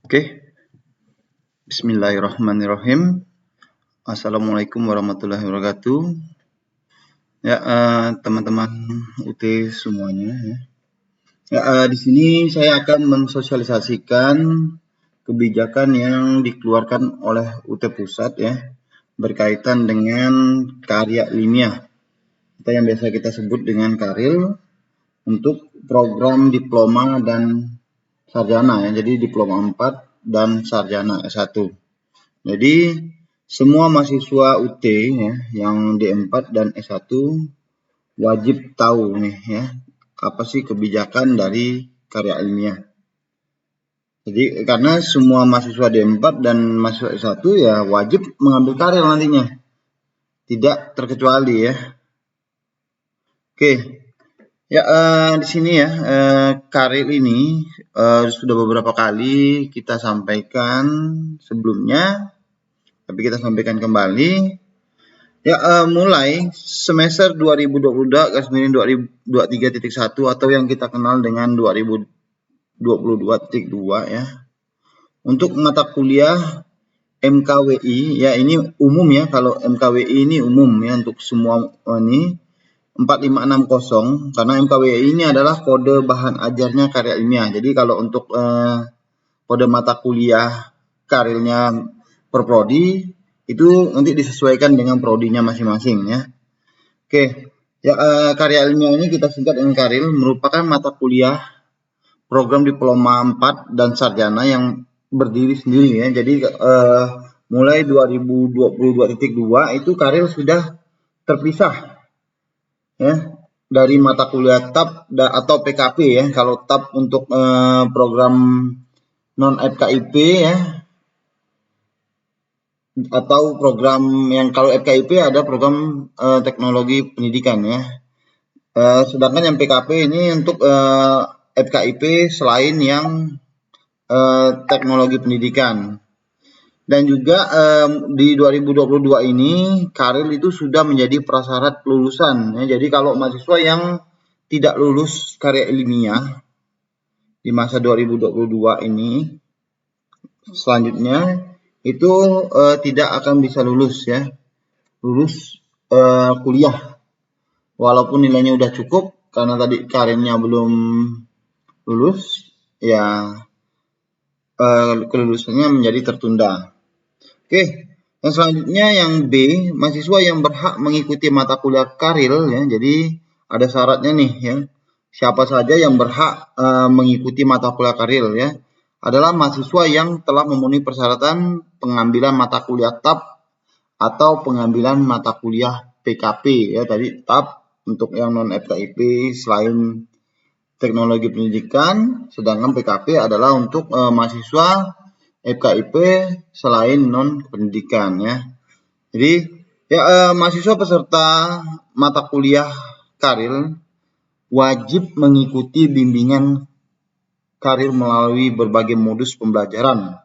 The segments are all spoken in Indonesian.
Oke, bismillahirrahmanirrahim. Assalamualaikum warahmatullahi wabarakatuh. Ya, teman-teman UT semuanya. Di sini saya akan mensosialisasikan kebijakan yang dikeluarkan oleh UT Pusat ya, berkaitan dengan karya ilmiah atau yang biasa kita sebut dengan karil untuk program diploma dan sarjana ya. Jadi diploma 4 dan sarjana S1. Jadi semua mahasiswa UT ya yang D4 dan S1 wajib tahu nih ya, apa sih kebijakan dari karya ilmiah. Jadi karena semua mahasiswa D4 dan mahasiswa S1 ya wajib mengambil karya nantinya. Tidak terkecuali ya. Oke. Ya, di sini ya, karil ini sudah beberapa kali kita sampaikan sebelumnya, tapi kita sampaikan kembali. Ya, mulai semester 2022/2023.1 atau yang kita kenal dengan 2022.2 ya. Untuk mata kuliah MKWI, ya ini umum ya, kalau MKWI ini umum ya untuk semua ini. 4560 karena MKWI ini adalah kode bahan ajarnya karya ilmiah. Jadi kalau untuk kode mata kuliah karilnya per prodi itu nanti disesuaikan dengan prodinya masing-masing ya. Oke, ya karya ilmiah ini kita singkat dengan karil, merupakan mata kuliah program diploma 4 dan sarjana yang berdiri sendiri ya. Jadi mulai 2022.2 itu karil sudah terpisah ya dari mata kuliah TAP atau PKP ya. Kalau TAP untuk program non FKIP ya, atau program yang kalau FKIP ada program teknologi pendidikan ya. Sedangkan yang PKP ini untuk FKIP selain yang teknologi pendidikan. Dan juga di 2022 ini karil itu sudah menjadi prasyarat kelulusan ya. Jadi kalau mahasiswa yang tidak lulus karya ilmiah di masa 2022 ini selanjutnya itu tidak akan bisa lulus ya. Lulus kuliah walaupun nilainya udah cukup, karena tadi karirnya belum lulus ya, kelulusannya menjadi tertunda. Oke, yang selanjutnya yang B, mahasiswa yang berhak mengikuti mata kuliah karil ya. Jadi ada syaratnya nih ya. Siapa saja yang berhak mengikuti mata kuliah karil ya, adalah mahasiswa yang telah memenuhi persyaratan pengambilan mata kuliah TAP atau pengambilan mata kuliah PKP ya. Tadi TAP untuk yang non FKIP selain teknologi pendidikan, sedangkan PKP adalah untuk mahasiswa FKIP selain non pendidikan ya. Jadi ya mahasiswa peserta mata kuliah karil wajib mengikuti bimbingan karil melalui berbagai modus pembelajaran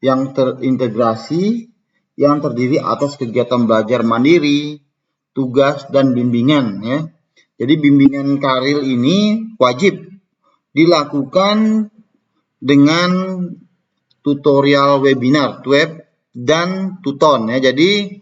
yang terintegrasi, yang terdiri atas kegiatan belajar mandiri, tugas dan bimbingan ya. Jadi bimbingan karil ini wajib dilakukan dengan tutorial webinar, web dan tuton ya. Jadi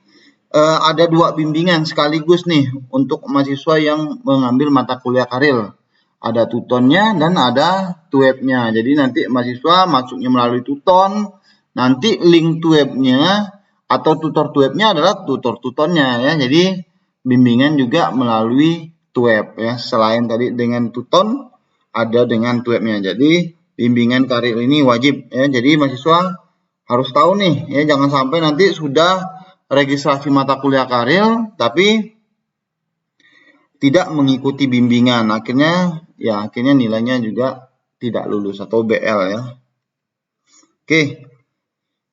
ada dua bimbingan sekaligus nih untuk mahasiswa yang mengambil mata kuliah karil. Ada tutonnya dan ada webnya. Jadi nanti mahasiswa masuknya melalui tuton, nanti link webnya atau tutor webnya adalah tutor tutonnya ya. Jadi bimbingan juga melalui web ya. Selain tadi dengan tuton, ada dengan webnya. Jadi bimbingan karil ini wajib ya. Jadi mahasiswa harus tahu nih ya, jangan sampai nanti sudah registrasi mata kuliah karil tapi tidak mengikuti bimbingan, akhirnya nilainya juga tidak lulus atau BL ya. Oke.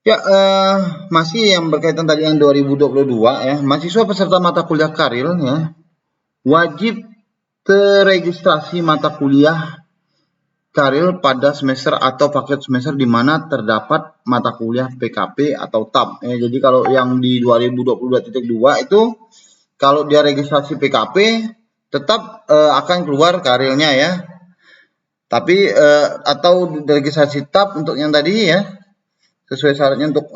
Ya, masih yang berkaitan tadi yang 2022 ya. Mahasiswa peserta mata kuliah karil ya wajib terregistrasi mata kuliah karil pada semester atau paket semester di mana terdapat mata kuliah PKP atau TAP ya. Jadi kalau yang di 2022.2 itu kalau dia registrasi PKP tetap akan keluar karilnya ya. Tapi atau registrasi TAP untuk yang tadi ya, sesuai syaratnya untuk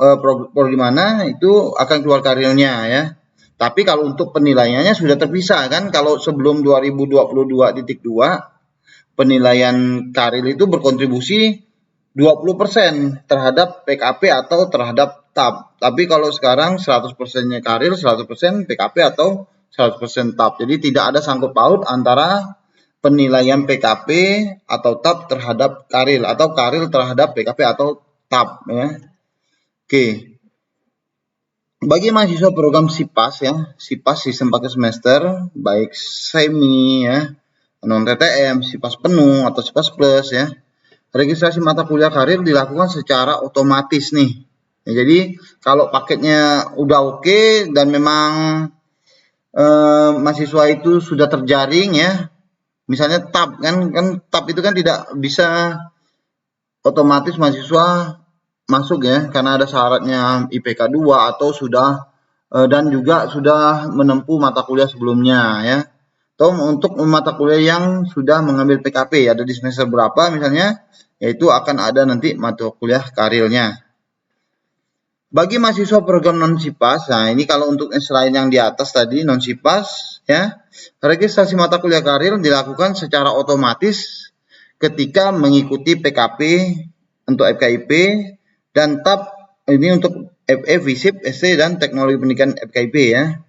prodi mana itu akan keluar karirnya ya. Tapi kalau untuk penilaiannya sudah terpisah kan, kalau sebelum 2022.2 penilaian karir itu berkontribusi 20% terhadap PKP atau terhadap TAP. Tapi kalau sekarang 100%-nya karir, 100% PKP atau 100% TAP. Jadi tidak ada sangkut paut antara penilaian PKP atau TAP terhadap karir atau karir terhadap PKP atau TAP ya. Oke. Bagi mahasiswa program SIPAS ya, SIPAS sistem paket semester, baik semi ya, non TTM, SIPAS penuh atau SIPAS plus ya. Registrasi mata kuliah karir dilakukan secara otomatis nih. Ya, jadi kalau paketnya udah oke dan memang mahasiswa itu sudah terjaring ya, misalnya TAP kan TAP itu kan tidak bisa otomatis mahasiswa masuk ya, karena ada syaratnya IPK 2 atau sudah dan juga sudah menempuh mata kuliah sebelumnya ya. Atau untuk mata kuliah yang sudah mengambil PKP ada di semester berapa misalnya, yaitu akan ada nanti mata kuliah karirnya. Bagi mahasiswa program non-SIPAS, nah ini kalau untuk selain yang di atas tadi non-SIPAS ya, registrasi mata kuliah karir dilakukan secara otomatis ketika mengikuti PKP untuk FKIP dan TAP ini untuk FE, FISIP, ST dan teknologi pendidikan FKIP ya.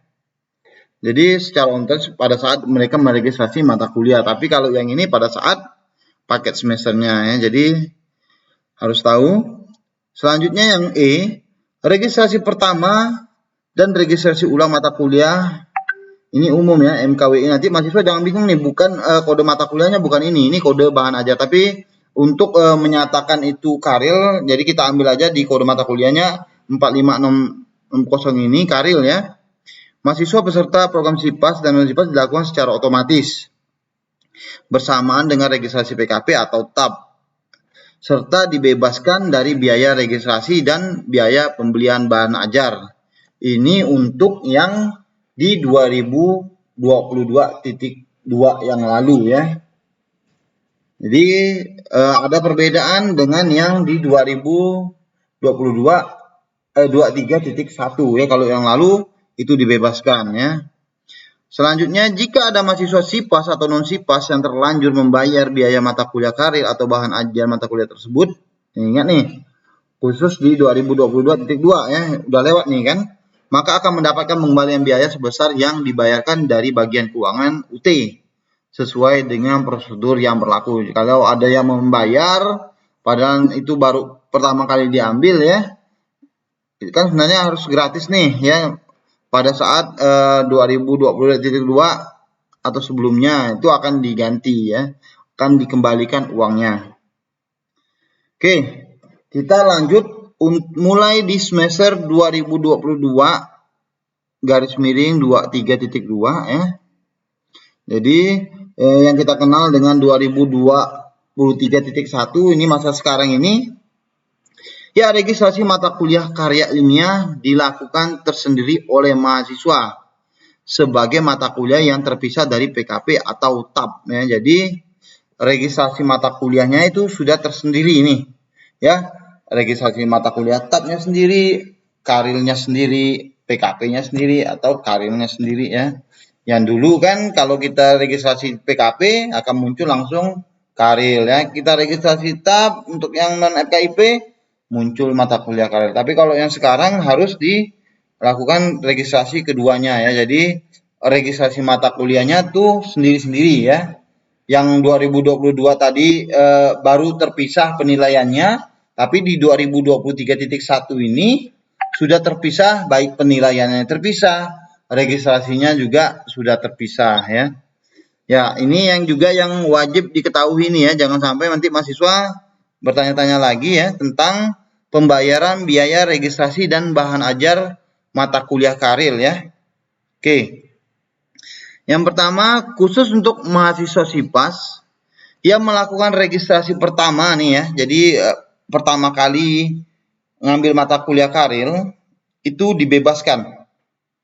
Jadi secara otomatis pada saat mereka meregistrasi mata kuliah. Tapi kalau yang ini pada saat paket semesternya ya. Jadi harus tahu. Selanjutnya yang E, registrasi pertama dan registrasi ulang mata kuliah. Ini umum ya, MKWI. Nanti mahasiswa jangan bingung nih, bukan kode mata kuliahnya bukan ini kode bahan ajar. Tapi untuk menyatakan itu karir, jadi kita ambil aja di kode mata kuliahnya 45660 ini karir ya. Mahasiswa peserta program SIPAS dan non-SIPAS dilakukan secara otomatis bersamaan dengan registrasi PKP atau TAP, serta dibebaskan dari biaya registrasi dan biaya pembelian bahan ajar. Ini untuk yang di 2022.2 yang lalu ya. Jadi ada perbedaan dengan yang di 2023.1 ya. Kalau yang lalu itu dibebaskan ya. Selanjutnya, jika ada mahasiswa SIPAS atau non-SIPAS yang terlanjur membayar biaya mata kuliah karir atau bahan ajar mata kuliah tersebut, ingat nih, khusus di 2022.2 ya, udah lewat nih kan, maka akan mendapatkan pengembalian biaya sebesar yang dibayarkan dari bagian keuangan UT sesuai dengan prosedur yang berlaku. Kalau ada yang membayar padahal itu baru pertama kali diambil ya, kan sebenarnya harus gratis nih ya. Pada saat 2022 atau sebelumnya itu akan diganti ya, akan dikembalikan uangnya. Oke, kita lanjut mulai di semester 2022 ya. Jadi yang kita kenal dengan 2023.1 ini masa sekarang ini. Ya, registrasi mata kuliah karya ilmiah dilakukan tersendiri oleh mahasiswa sebagai mata kuliah yang terpisah dari PKP atau TAP ya. Jadi registrasi mata kuliahnya itu sudah tersendiri ini ya. Registrasi mata kuliah TAP-nya sendiri, karirnya sendiri, PKP-nya sendiri atau karirnya sendiri ya. Yang dulu kan kalau kita registrasi PKP akan muncul langsung karir ya. Kita registrasi TAP untuk yang non FKIP muncul mata kuliah karir. Tapi kalau yang sekarang harus dilakukan registrasi keduanya ya. Jadi registrasi mata kuliahnya tuh sendiri-sendiri ya. Yang 2022 tadi baru terpisah penilaiannya, tapi di 2023.1 ini sudah terpisah, baik penilaiannya terpisah, registrasinya juga sudah terpisah ya. Ya, ini yang juga yang wajib diketahui nih ya. Jangan sampai nanti mahasiswa bertanya-tanya lagi ya tentang pembayaran biaya registrasi dan bahan ajar mata kuliah karir ya. Oke. Yang pertama, khusus untuk mahasiswa SIPAS yang melakukan registrasi pertama nih ya. Jadi pertama kali ngambil mata kuliah karir itu dibebaskan.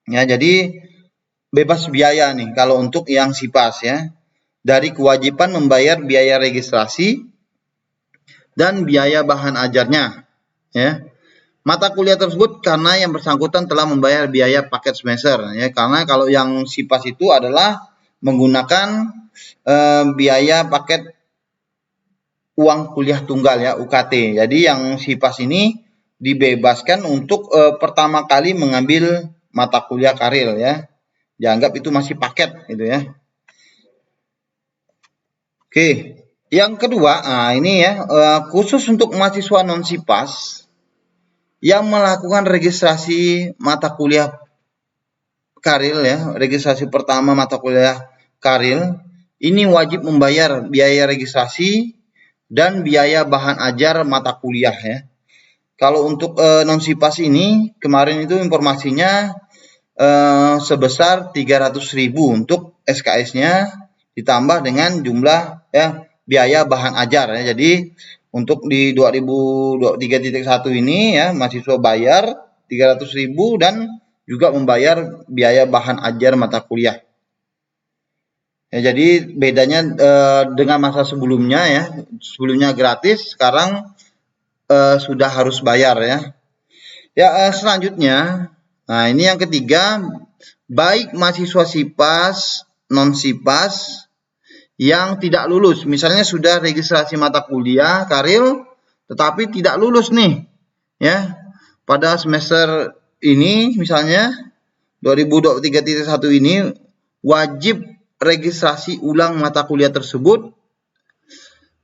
Ya, jadi bebas biaya nih kalau untuk yang SIPAS ya. dari kewajiban membayar biaya registrasi dan biaya bahan ajarnya, ya. Mata kuliah tersebut karena yang bersangkutan telah membayar biaya paket semester, ya. Karena kalau yang SIPAS itu adalah menggunakan biaya paket uang kuliah tunggal, ya, UKT. Jadi yang SIPAS ini dibebaskan untuk pertama kali mengambil mata kuliah karir, ya. Dianggap itu masih paket gitu, ya. Oke, yang kedua, ini ya, khusus untuk mahasiswa non SIPAS yang melakukan registrasi mata kuliah karir, ya, registrasi pertama mata kuliah karir, ini wajib membayar biaya registrasi dan biaya bahan ajar mata kuliah, ya. Kalau untuk non SIPAS ini kemarin itu informasinya sebesar 300.000 untuk SKS-nya ditambah dengan jumlah, ya, biaya bahan ajar, ya. Jadi untuk di 2023.1 ini, ya, mahasiswa bayar 300.000 dan juga membayar biaya bahan ajar mata kuliah. Ya, jadi bedanya dengan masa sebelumnya, ya. Sebelumnya gratis, sekarang sudah harus bayar, ya. Ya, selanjutnya, nah ini yang ketiga, baik mahasiswa SIPAS, non SIPAS yang tidak lulus, misalnya sudah registrasi mata kuliah karir tetapi tidak lulus nih, ya, pada semester ini misalnya 2023.1 ini wajib registrasi ulang mata kuliah tersebut,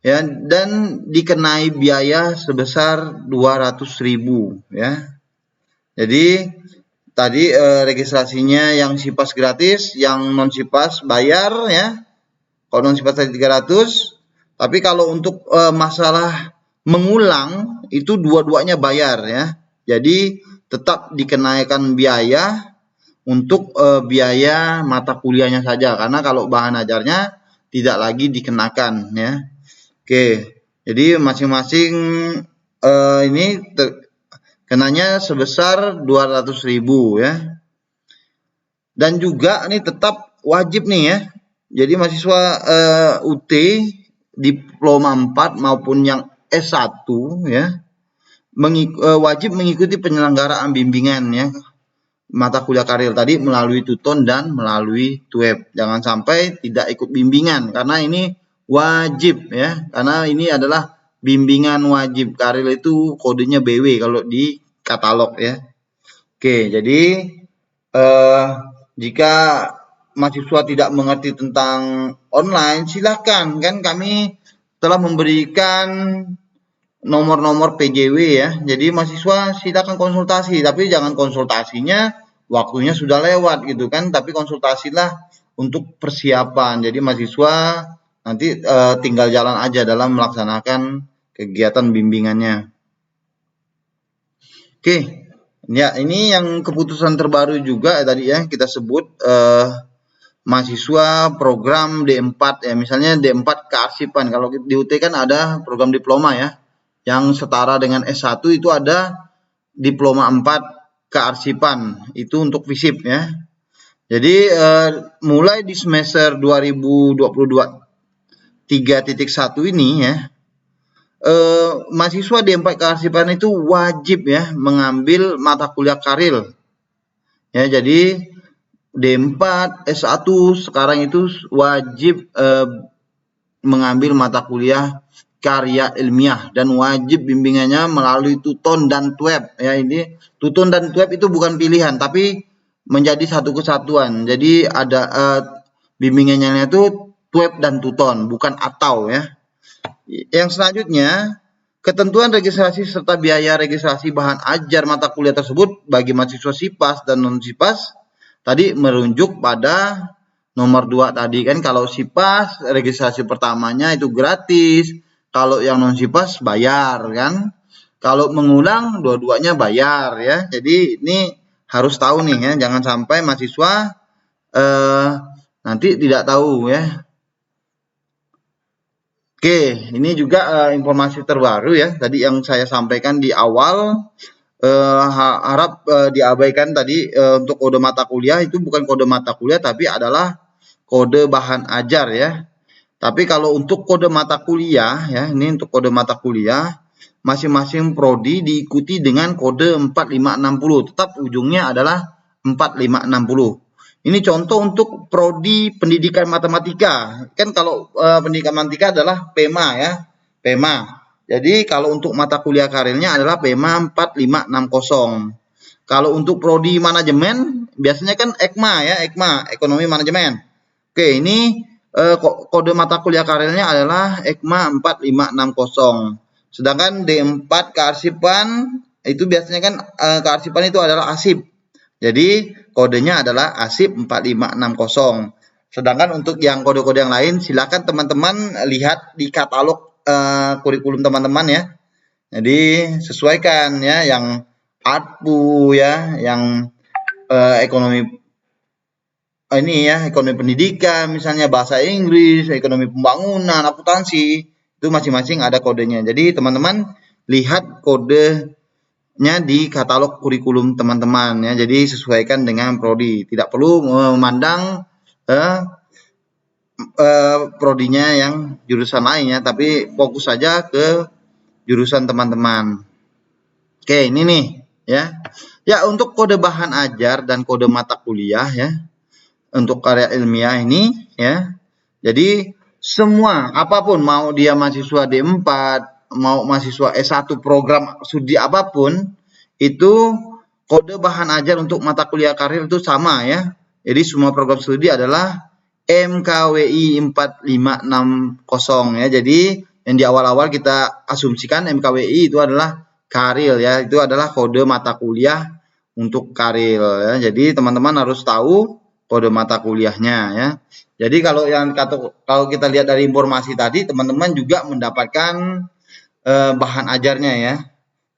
ya, dan dikenai biaya sebesar 200.000, ya. Jadi tadi registrasinya yang SIPAS gratis, yang non SIPAS bayar, ya. Kalau non SIPAS tadi 300, tapi kalau untuk masalah mengulang itu dua-duanya bayar, ya. Jadi tetap dikenakan biaya untuk biaya mata kuliahnya saja, karena kalau bahan ajarnya tidak lagi dikenakan, ya. Oke, jadi masing-masing ini kenanya sebesar 200.000, ya. Dan juga ini tetap wajib nih, ya. Jadi mahasiswa UT diploma 4 maupun yang S1, ya, wajib mengikuti penyelenggaraan bimbingan, ya, mata kuliah karir tadi melalui Tuton dan melalui TUEP. Jangan sampai tidak ikut bimbingan karena ini wajib, ya. Karena ini adalah bimbingan wajib. Karir itu kodenya BW kalau di katalog, ya. Oke, jadi jika mahasiswa tidak mengerti tentang online, silakan, kan kami telah memberikan nomor-nomor PJW, ya. Jadi mahasiswa silakan konsultasi, tapi jangan konsultasinya waktunya sudah lewat gitu kan, tapi konsultasilah untuk persiapan. Jadi mahasiswa nanti tinggal jalan aja dalam melaksanakan kegiatan bimbingannya. Oke, ya, ini yang keputusan terbaru juga tadi, ya, kita sebut mahasiswa program D4, ya, misalnya D4 kearsipan. Kalau di UT kan ada program diploma, ya, yang setara dengan S1 itu ada diploma 4 kearsipan, itu untuk FISIP, ya. Jadi mulai di semester 2022 3.1 ini, ya, mahasiswa D4 kearsipan itu wajib, ya, mengambil mata kuliah karir, ya. Jadi D4 S1 sekarang itu wajib mengambil mata kuliah karya ilmiah dan wajib bimbingannya melalui Tuton dan TUEP, ya. Ini Tuton dan TUEP itu bukan pilihan tapi menjadi satu kesatuan. Jadi ada bimbingannya itu TUEP dan Tuton, bukan atau, ya. Yang selanjutnya, ketentuan registrasi serta biaya registrasi bahan ajar mata kuliah tersebut bagi mahasiswa SIPAS dan non SIPAS tadi merujuk pada nomor 2 tadi, kan. Kalau SIPAS registrasi pertamanya itu gratis, kalau yang non SIPAS bayar, kan. Kalau mengulang dua-duanya bayar, ya. Jadi ini harus tahu nih, ya, jangan sampai mahasiswa nanti tidak tahu, ya. Oke, ini juga informasi terbaru, ya, tadi yang saya sampaikan di awal. Harap diabaikan tadi untuk kode mata kuliah itu bukan kode mata kuliah tapi adalah kode bahan ajar, ya. Tapi kalau untuk kode mata kuliah ya, ini untuk kode mata kuliah, masing-masing prodi diikuti dengan kode 4560. Tetap ujungnya adalah 4560. Ini contoh untuk prodi pendidikan matematika. Kan kalau pendidikan matematika adalah PEMA ya, PEMA. Jadi kalau untuk mata kuliah karirnya adalah PEMA 4560. Kalau untuk prodi manajemen biasanya kan EKMA ya, EKMA, ekonomi manajemen. Oke, ini kode mata kuliah karirnya adalah EKMA 4560. Sedangkan D4 kearsipan itu biasanya kan kearsipan itu adalah ASIP. Jadi kodenya adalah ASIP 4560. Sedangkan untuk yang kode-kode yang lain silakan teman-teman lihat di katalog kurikulum teman-teman ya. Jadi sesuaikan ya yang ADPU ya, yang ekonomi ini ya, ekonomi pendidikan, misalnya bahasa Inggris, ekonomi pembangunan, akuntansi, itu masing-masing ada kodenya. Jadi teman-teman lihat kodenya di katalog kurikulum teman-teman ya. Jadi sesuaikan dengan prodi. Tidak perlu memandang prodinya yang jurusan lainnya, tapi fokus saja ke jurusan teman-teman. Oke, ini nih ya. Ya, untuk kode bahan ajar dan kode mata kuliah ya. Untuk karya ilmiah ini ya. Jadi semua apapun, mau dia mahasiswa D4, mau mahasiswa S1 program studi apapun, itu kode bahan ajar untuk mata kuliah karir itu sama ya. Jadi semua program studi adalah MKWI 4560 ya. Jadi yang di awal-awal kita asumsikan MKWI itu adalah karir ya. Itu adalah kode mata kuliah untuk karir ya. Jadi teman-teman harus tahu kode mata kuliahnya ya. Jadi kalau kita lihat dari informasi tadi, teman-teman juga mendapatkan bahan ajarnya ya.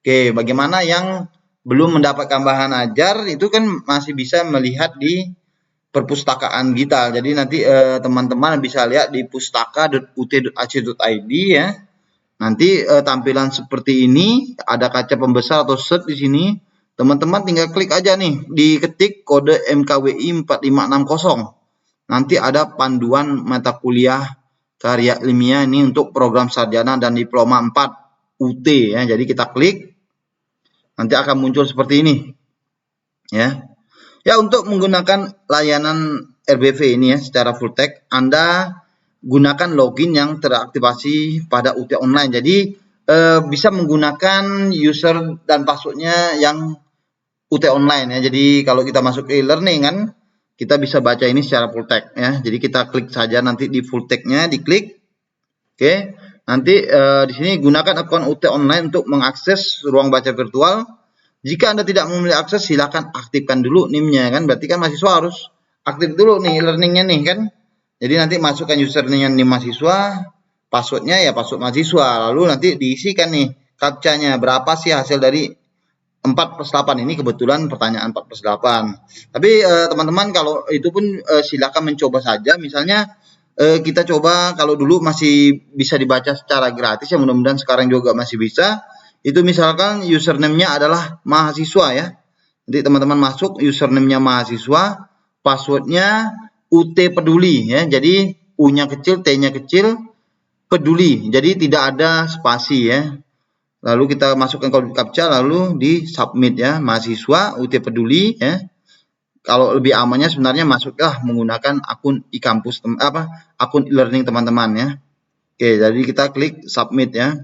Oke, bagaimana yang belum mendapatkan bahan ajar itu kan masih bisa melihat di perpustakaan kita. Jadi nanti teman-teman bisa lihat di pustaka.ut.ac.id ya. Nanti tampilan seperti ini, ada kaca pembesar atau search di sini. Teman-teman tinggal klik aja nih, diketik kode MKWI 4560. Nanti ada panduan mata kuliah karya ilmiah ini untuk program sarjana dan diploma 4 UT ya. Jadi kita klik, nanti akan muncul seperti ini. Ya. Ya, untuk menggunakan layanan RBV ini ya secara full text, Anda gunakan login yang teraktivasi pada UT Online. Jadi bisa menggunakan user dan passwordnya yang UT Online ya. Jadi kalau kita masuk ke e-learning kan kita bisa baca ini secara full text ya. Jadi kita klik saja nanti di full text-nya, diklik. Oke. Nanti di sini gunakan akun UT Online untuk mengakses ruang baca virtual. Jika Anda tidak memiliki akses, silakan aktifkan dulu NIM-nya kan. Berarti kan mahasiswa harus aktif dulu nih e-learning-nya nih kan. Jadi nanti masukkan username-nya NIM mahasiswa, password-nya ya password mahasiswa. Lalu nanti diisikan nih captcha-nya, berapa sih hasil dari 4/8 ini, kebetulan pertanyaan 4/8. Tapi teman-teman kalau itu pun silakan mencoba saja. Misalnya kita coba kalau dulu masih bisa dibaca secara gratis ya, mudah-mudahan sekarang juga masih bisa. Itu misalkan username-nya adalah mahasiswa ya. Jadi teman-teman masuk username-nya mahasiswa, password-nya UT peduli ya. Jadi U-nya kecil, T-nya kecil, peduli. Jadi tidak ada spasi ya. Lalu kita masukkan kode captcha, lalu di submit ya, mahasiswa UT peduli ya. Kalau lebih amannya sebenarnya masuklah menggunakan akun e-kampus akun e-learning teman-teman ya. Oke, jadi kita klik submit ya.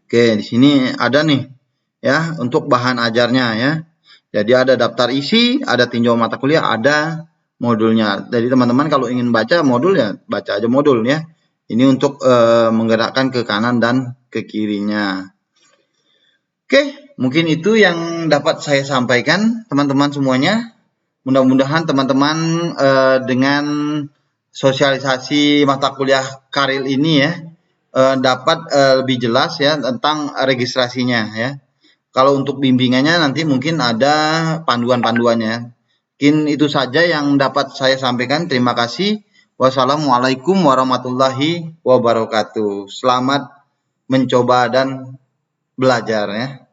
Oke, di sini ada nih ya untuk bahan ajarnya ya. Jadi ada daftar isi, ada tinjau mata kuliah, ada modulnya. Jadi teman-teman kalau ingin baca modul ya baca aja modul ya. Ini untuk menggerakkan ke kanan dan ke kirinya. Oke, mungkin itu yang dapat saya sampaikan teman-teman semuanya. Mudah-mudahan teman-teman dengan sosialisasi mata kuliah karir ini ya dapat lebih jelas ya tentang registrasinya ya. Kalau untuk bimbingannya nanti mungkin ada panduan-panduannya. Mungkin itu saja yang dapat saya sampaikan. Terima kasih. Wassalamualaikum warahmatullahi wabarakatuh. Selamat mencoba dan belajar ya.